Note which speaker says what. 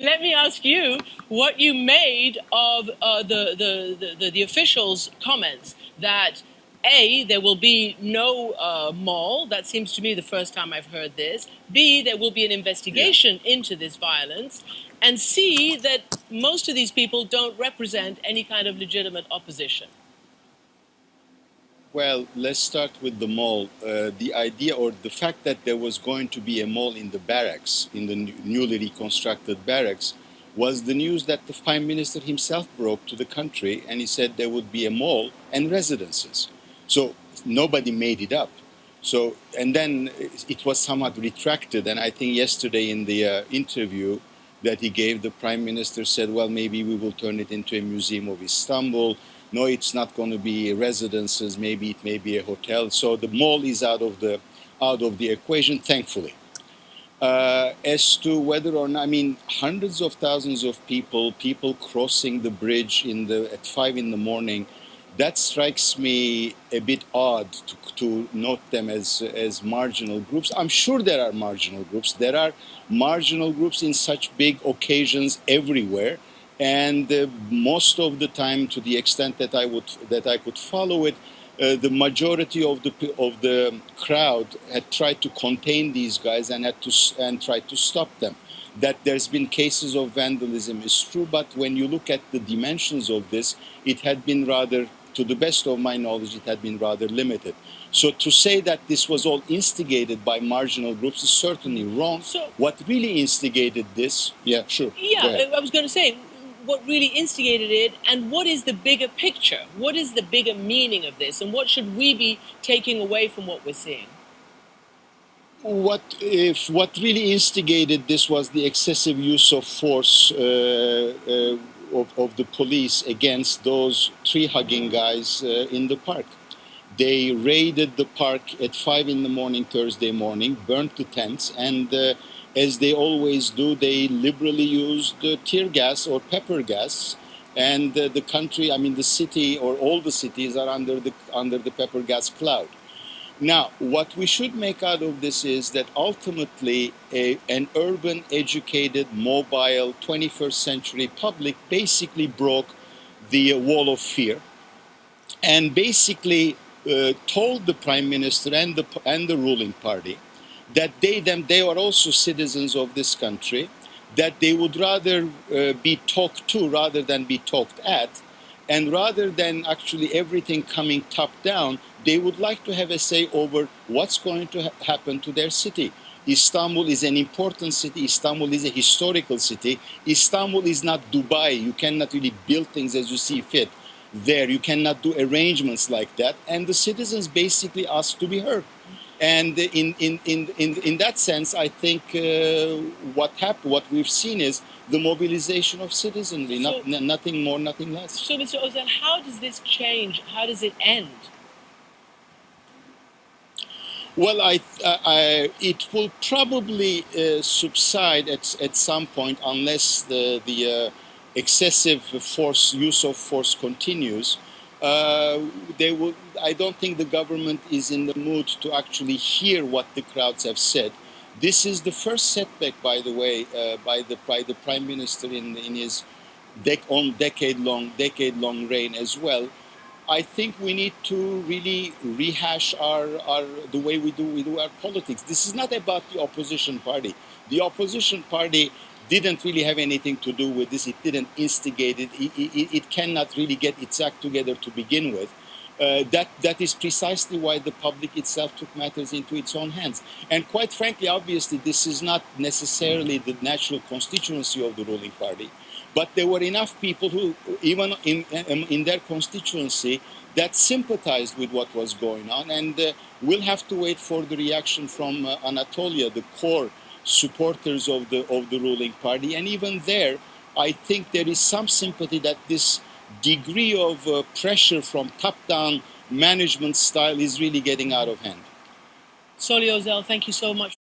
Speaker 1: let me ask you what you made of the officials' comments that A, there will be no mall. That seems to me the first time I've heard this. B, there will be an investigation into this violence. And C, that most of these people don't represent any kind of legitimate opposition.
Speaker 2: Well, let's start with the mall. The idea or the fact that there was going to be a mall in the barracks, in the newly reconstructed barracks, was the news that the Prime Minister himself broke to the country, and he said there would be a mall and residences. So nobody made it up. So, and then it was somewhat retracted, and I think yesterday in the interview that he gave, the Prime Minister said, well, maybe we will turn it into a museum of Istanbul. No, it's not going to be residences. Maybe it may be a hotel. So the mall is out of the equation, thankfully. As to whether or not, I mean, hundreds of thousands of people crossing the bridge at 5 in the morning, that strikes me a bit odd to note them as marginal groups. I'm sure there are marginal groups. There are marginal groups in such big occasions everywhere. And most of the time, to the extent that I could follow it, the majority of the crowd had tried to contain these guys and tried to stop them. That there's been cases of vandalism is true, but when you look at the dimensions of this, it had been rather, to the best of my knowledge, it had been rather limited. So to say that this was all instigated by marginal groups is certainly wrong.
Speaker 1: So,
Speaker 2: what really instigated this? Yeah, sure.
Speaker 1: Yeah, I was going to say, what really instigated it, and what is the bigger picture? What is the bigger meaning of this, and what should we be taking away from what we're seeing?
Speaker 2: What really instigated this was the excessive use of force of the police against those tree-hugging guys in the park. They raided the park at 5 in the morning Thursday morning, burnt the tents, and as they always do, they liberally used tear gas or pepper gas. And the country, I mean the city or all the cities are under the pepper gas cloud. Now, what we should make out of this is that ultimately an urban, educated, mobile, 21st century public basically broke the wall of fear and basically told the Prime Minister and the ruling party that they are also citizens of this country, that they would rather be talked to rather than be talked at, and rather than actually everything coming top down, they would like to have a say over what's going to happen to their city. Istanbul is an important city. Istanbul is a historical city. Istanbul is not Dubai. You cannot really build things as you see fit there. You cannot do arrangements like that. And the citizens basically ask to be heard. And in that sense, I think what we've seen is the mobilization of citizenry, nothing more, nothing less.
Speaker 1: So, Mr. Özel, how does this change? How does it end?
Speaker 2: Well, it will probably subside at some point unless the excessive use of force continues. I don't think the government is in the mood to actually hear what the crowds have said. This is the first setback, by the way, by the Prime Minister in his decade-long reign as well. I think we need to really rehash the way we do our politics. This is not about the opposition party. The opposition party didn't really have anything to do with this. It didn't instigate it. It cannot really get its act together to begin with. That is precisely why the public itself took matters into its own hands. And quite frankly, obviously, this is not necessarily the natural constituency of the ruling party. But there were enough people who, even in their constituency, that sympathized with what was going on. And we'll have to wait for the reaction from Anatolia, the core supporters of the ruling party. And even there, I think there is some sympathy that this degree of pressure from top-down management style is really getting out of hand.
Speaker 1: Soli Özel, thank you so much.